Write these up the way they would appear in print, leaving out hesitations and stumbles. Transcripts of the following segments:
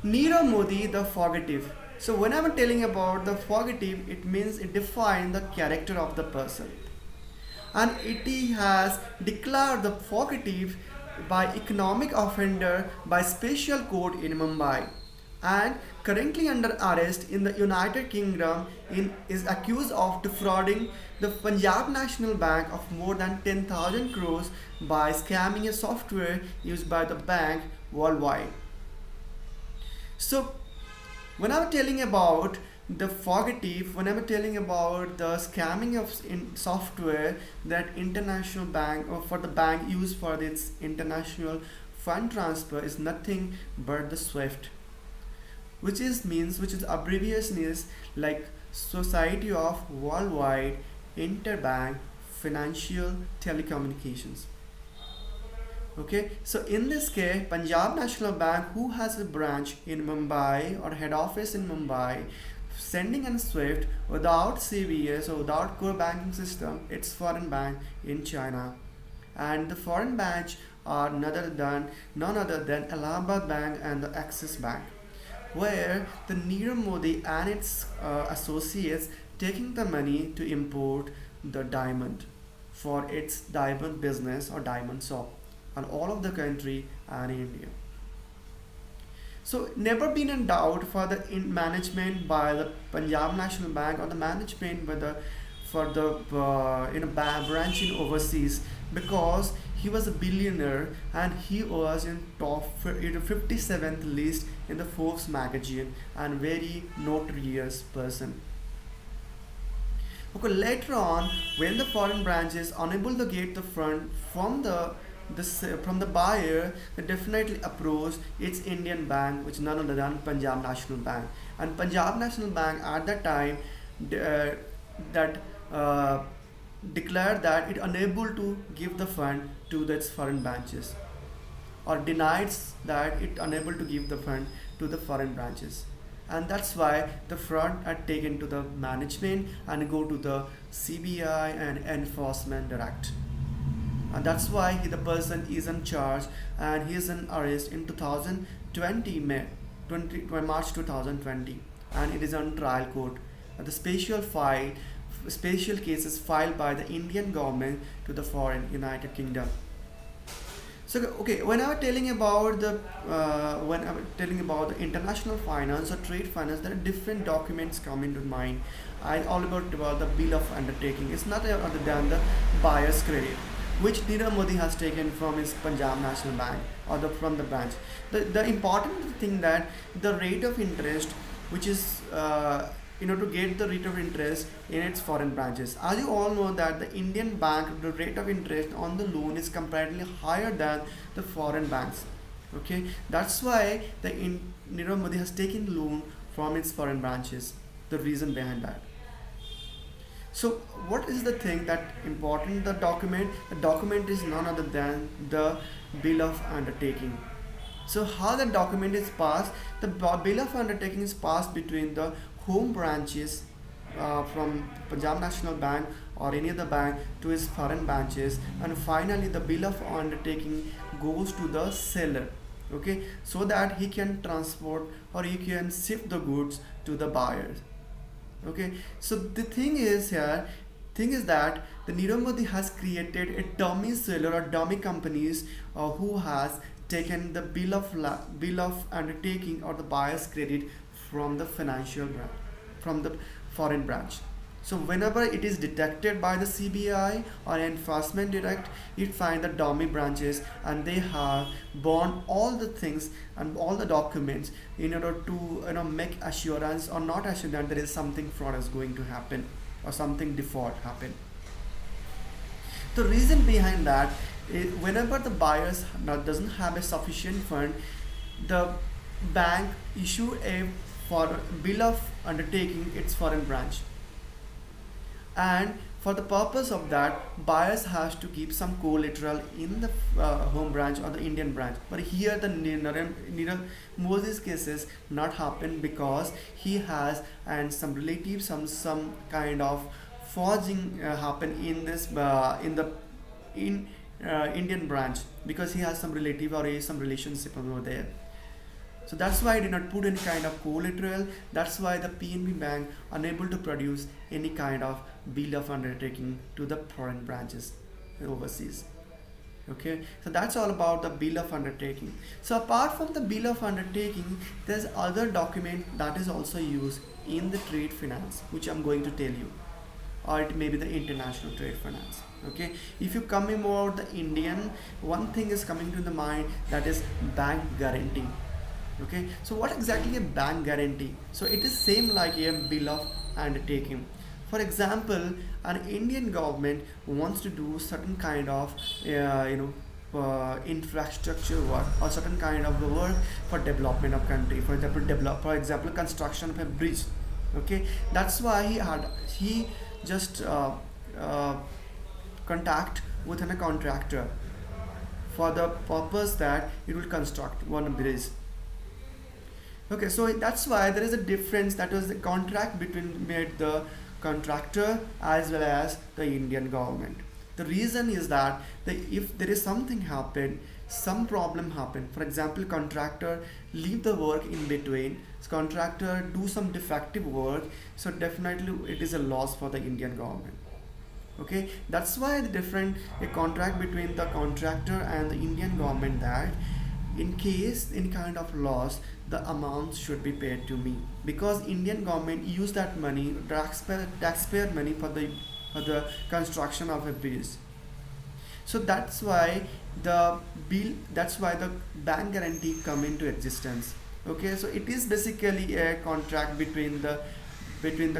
Nirav Modi, the fugitive. So when I'm telling about the fugitive, it means it defines the character of the person, and it has declared the fugitive by economic offender by special court in Mumbai, and currently under arrest in the United Kingdom is accused of defrauding the Punjab National Bank of more than 10,000 crores by scamming a software used by the bank worldwide. So when I'm telling about the fugitive, when I'm telling about the scamming of software that international bank or for the bank used for its international fund transfer is nothing but the SWIFT, which is abbreviation is like Society of Worldwide Interbank Financial Telecommunications. Okay, so in this case, Punjab National Bank, who has a branch in Mumbai or head office in Mumbai, sending in SWIFT without CBS or without core banking system, it's foreign bank in China, and the foreign branch are none other than Allahabad Bank and the Axis Bank, where the Nirav Modi and its associates taking the money to import the diamond for its diamond business or diamond shop on all of the country and India. So never been in doubt for the management by the Punjab National Bank or the management by the for the branch in overseas, because he was a billionaire and he was in top 57th list in the Forbes magazine and very notorious person. Okay, later on, when the foreign branch is unable to get the fund from from the buyer, they definitely approach its Indian bank, which is none other than Punjab National Bank. And Punjab National Bank at that time uh, that declared that it unable to give the fund to its foreign branches, or denies that it unable to give the fund to the foreign branches, and that's why the fraud are taken to the management and go to the CBI and enforcement direct, and that's why the person is in charge and he is in arrest in 2020 May 20, March 2020, and it is on trial court. The special cases filed by the Indian government to the foreign United Kingdom. So okay, when I'm telling about the international finance or trade finance, there are different documents come into mind. I all about the bill of undertaking. It's not other than the buyer's credit, which Nirav Modi has taken from his Punjab National Bank or from the branch. The important thing that the rate of interest, which is to get the rate of interest in its foreign branches. As you all know that the Indian bank, the rate of interest on the loan is comparatively higher than the foreign banks. Okay, that's why Nirav Modi has taken loan from its foreign branches. The reason behind that. So what is the thing that important the document? The document is none other than the bill of undertaking. So how the document is passed? The bill of undertaking is passed between the home branches from Punjab National Bank or any other bank to his foreign branches, and finally the bill of undertaking goes to the seller. Okay, so that he can transport or he can ship the goods to the buyers. Okay, so the thing is that the Nirav Modi has created a dummy seller or dummy companies who has taken the bill of undertaking or the buyer's credit from the financial branch, from the foreign branch. So whenever it is detected by the CBI or enforcement direct, it find the dummy branches and they have burned all the things and all the documents in order to make assurance or not assurance that there is something fraud is going to happen or something default happen. The reason behind that is whenever the buyers doesn't have a sufficient fund, the bank issue a for bill of undertaking its foreign branch, and for the purpose of that buyers has to keep some collateral in the home branch or the Indian branch. But here the Moses cases not happen because he has and some relatives some kind of forging happen in this in Indian branch, because he has some relative or he has some relationship over there. So that's why I did not put any kind of collateral. That's why the PNB Bank unable to produce any kind of bill of undertaking to the foreign branches overseas. Okay, so that's all about the bill of undertaking. So apart from the bill of undertaking, there's other document that is also used in the trade finance, which I'm going to tell you, or it may be the international trade finance. Okay, if you come about the Indian, one thing is coming to the mind, that is bank guarantee. Okay, so what exactly a bank guarantee? So it is same like a bill of undertaking. For example, an Indian government wants to do certain kind of infrastructure work, or certain kind of the work for development of country. For example construction of a bridge. Okay, that's why he just uh, contact with a contractor for the purpose that it will construct one bridge. Okay, so that's why there is a difference, that was the contract between made the contractor as well as the Indian government. The reason is that if there is something happen, some problem happen. For example, contractor leave the work in between. Contractor do some defective work, so definitely it is a loss for the Indian government. Okay, that's why the different a contract between the contractor and the Indian government, that in case any kind of loss, the amount should be paid to me, because Indian government use that money, taxpayer money, for the construction of a bridge. So that's why the bank guarantee come into existence. Okay, so it is basically a contract between the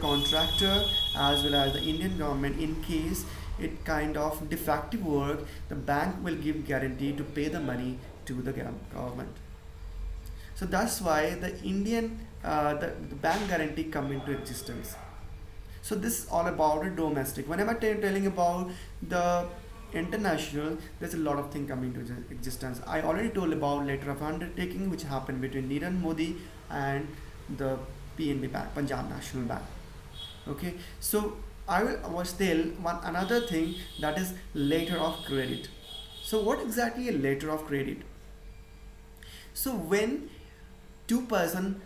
contractor as well as the Indian government. In case it kind of defective work, the bank will give guarantee to pay the money to the government. So that's why the bank guarantee come into existence. So this is all about the domestic. Whenever telling about the international, there's a lot of things coming to existence. I already told about letter of undertaking which happened between Nirav Modi and the PNB Bank, Punjab National Bank. Okay, so I was tell one another thing, that is letter of credit. So what exactly a letter of credit? So when two-person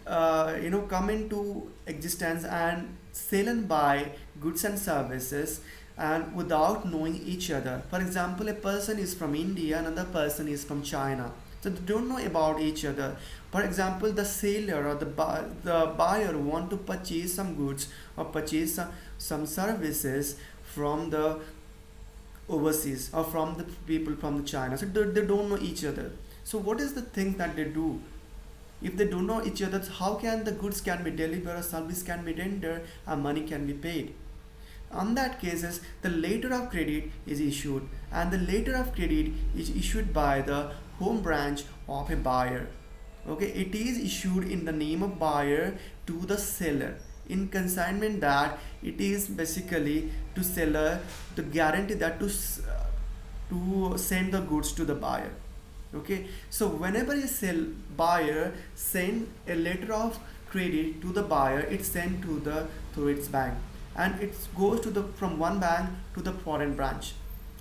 come into existence and sell and buy goods and services, and without knowing each other. For example, a person is from India, another person is from China, so they don't know about each other. For example, the seller or the buyer want to purchase some goods or purchase some services from the overseas, or from the people from the China, so they don't know each other. So what is the thing that they do? If they don't know each other, how can the goods can be delivered, or service can be rendered, and money can be paid? On that cases, the letter of credit is issued, and the letter of credit is issued by the home branch of a buyer. Okay, it is issued in the name of buyer to the seller, in consignment, that it is basically to seller to guarantee that to send the goods to the buyer. Okay, so whenever a buyer send a letter of credit to the buyer, it's sent to its bank, and it goes to the from one bank to the foreign branch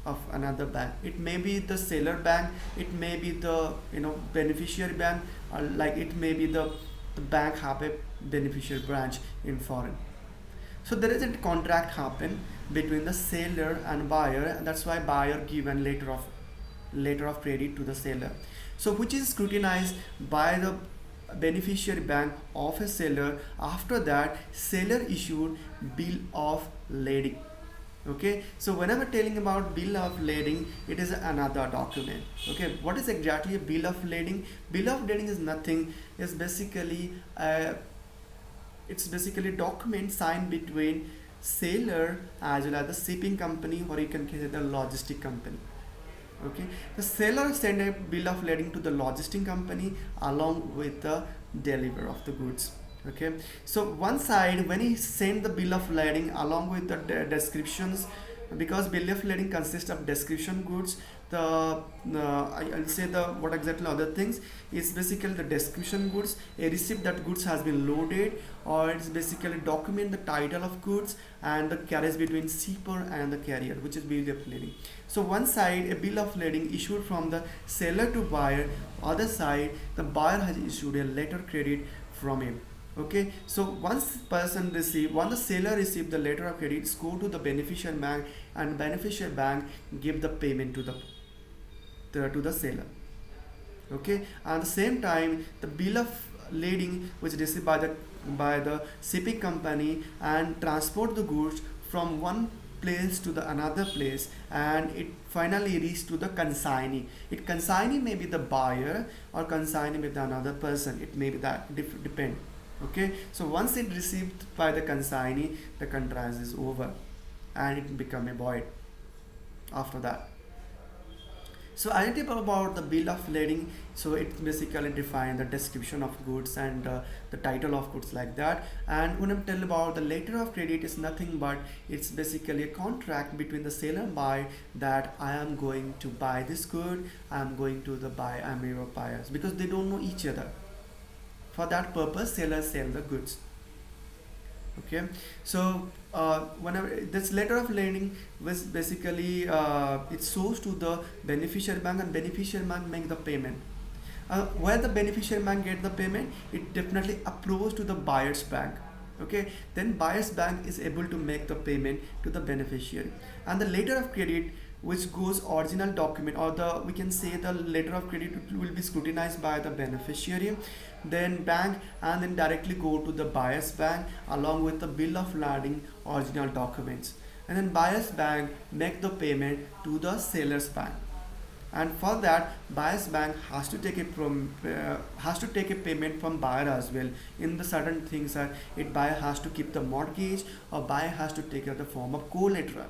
of another bank. It may be the seller bank, it may be the beneficiary bank, or like it may be the bank have a beneficiary branch in foreign. So there is a contract happen between the seller and buyer, and that's why buyer given letter of credit to the seller, so which is scrutinized by the beneficiary bank of a seller. After that, seller issued bill of lading. Okay, so whenever telling about bill of lading, it is another document. Okay, what is exactly a bill of lading? Bill of lading is nothing, it's basically document signed between seller as well as the shipping company, or you can say the logistic company. Okay, the seller send a bill of lading to the logistic company along with the delivery of the goods. Okay, so one side, when he send the bill of lading along with the descriptions, because bill of lading consists of description goods, I'll say the what exactly other things is basically the description goods, a receipt that goods has been loaded, or it's basically document the title of goods and the carriage between shipper and the carrier, which is bill of lading. So one side a bill of lading issued from the seller to buyer, other side the buyer has issued a letter credit from him. Okay, so once the seller receive the letter of credit, it's go to the beneficial bank, and beneficial bank give the payment to the seller. Okay, at the same time the bill of lading which received by the shipping company and transport the goods from one place to the another place, and it finally reach to the consignee. It consignee may be the buyer or consignee may be another person, it may be that depend. Okay, so once it received by the consignee, the contract is over and it become a void after that. So identify about the bill of lading. So it basically define the description of goods and the title of goods like that. And when I'm tell about the letter of credit is nothing but it's basically a contract between the seller and buyer that I am going to buy this good, I am going to the buy, I am your buyers, because they don't know each other. For that purpose, sellers sell the goods. Okay, so whenever this letter of lading was basically it shows to the beneficiary bank, and beneficiary bank make the payment. Where the beneficiary bank get the payment, it definitely approves to the buyer's bank. Okay, then buyer's bank is able to make the payment to the beneficiary, and the letter of credit which goes original document, or the we can say the letter of credit will be scrutinized by the beneficiary, then bank, and then directly go to the buyer's bank along with the bill of lading original documents, and then buyer's bank make the payment to the seller's bank. And for that buyer's bank has to take a payment from buyer as well. In the certain things are it buyer has to keep the mortgage, or buyer has to take the form of collateral.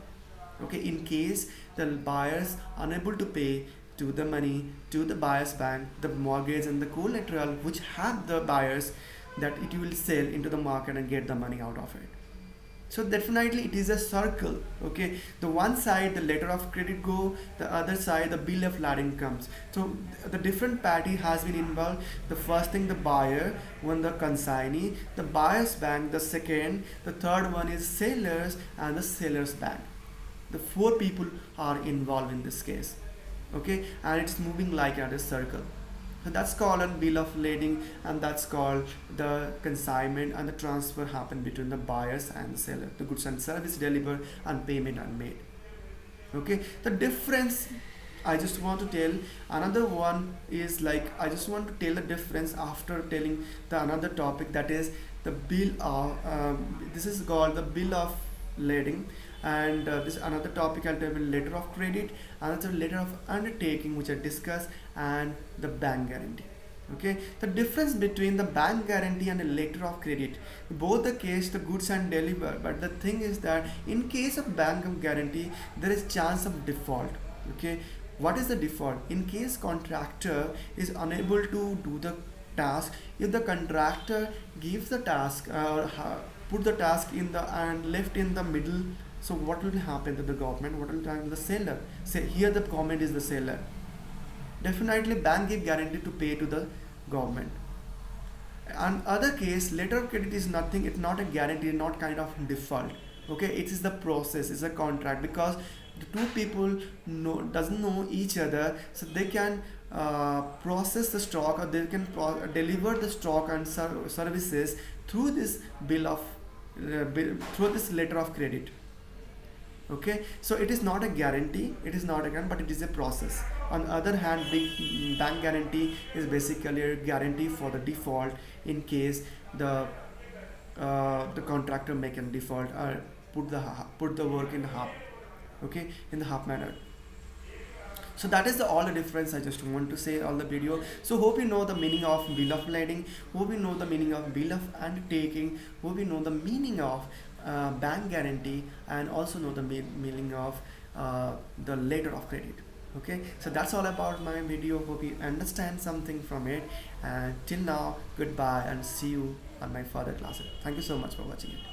Okay, in case the buyers unable to pay to the money to the buyer's bank, the mortgage and the collateral which have the buyers, that it will sell into the market and get the money out of it. So definitely it is a circle. Okay, the one side the letter of credit go, the other side the bill of lading comes. So the different party has been involved. The first thing the buyer, one the consignee, the buyer's bank, the second, the third one is sellers and the seller's bank. The four people are involved in this case. Okay, and it's moving like at a circle. So that's called a bill of lading, and that's called the consignment, and the transfer happen between the buyers and the seller. The goods and service delivered and payment are made. Okay, the difference I just want to tell another one is like I just want to tell the difference after telling the another topic, that is the bill of this is called the bill of lading, and this another topic I'll tell you letter of credit, another letter of undertaking which I discussed, and the bank guarantee. Okay, the difference between the bank guarantee and a letter of credit, both the case the goods and deliver, but the thing is that in case of bank guarantee there is chance of default. Okay, what is the default? In case contractor is unable to do the task, if the contractor gives the task or put the task in the and left in the middle, so what will happen to the government, what will happen to the seller? Say here the government is the seller, definitely bank give guarantee to pay to the government. And other case letter of credit is nothing, it's not a guarantee, not kind of default. Okay, it is the process, it's a contract, because the two people doesn't know each other, so they can process the stock, or they can deliver the stock and services through this bill of through this letter of credit. Okay, so it is not a guarantee, it is not a guarantee, but it is a process. On the other hand, the bank guarantee is basically a guarantee for the default in case the contractor make a default or put the work in half. Okay, in the half manner. So that is all the difference I just want to say all the video. So hope you know the meaning of bill of lading, hope you know the meaning of bill of undertaking, hope you know the meaning of bank guarantee, and also know the meaning of the letter of credit. Okay, so that's all about my video. Hope you understand something from it, and till now goodbye and see you on my further classes. Thank you so much for watching it.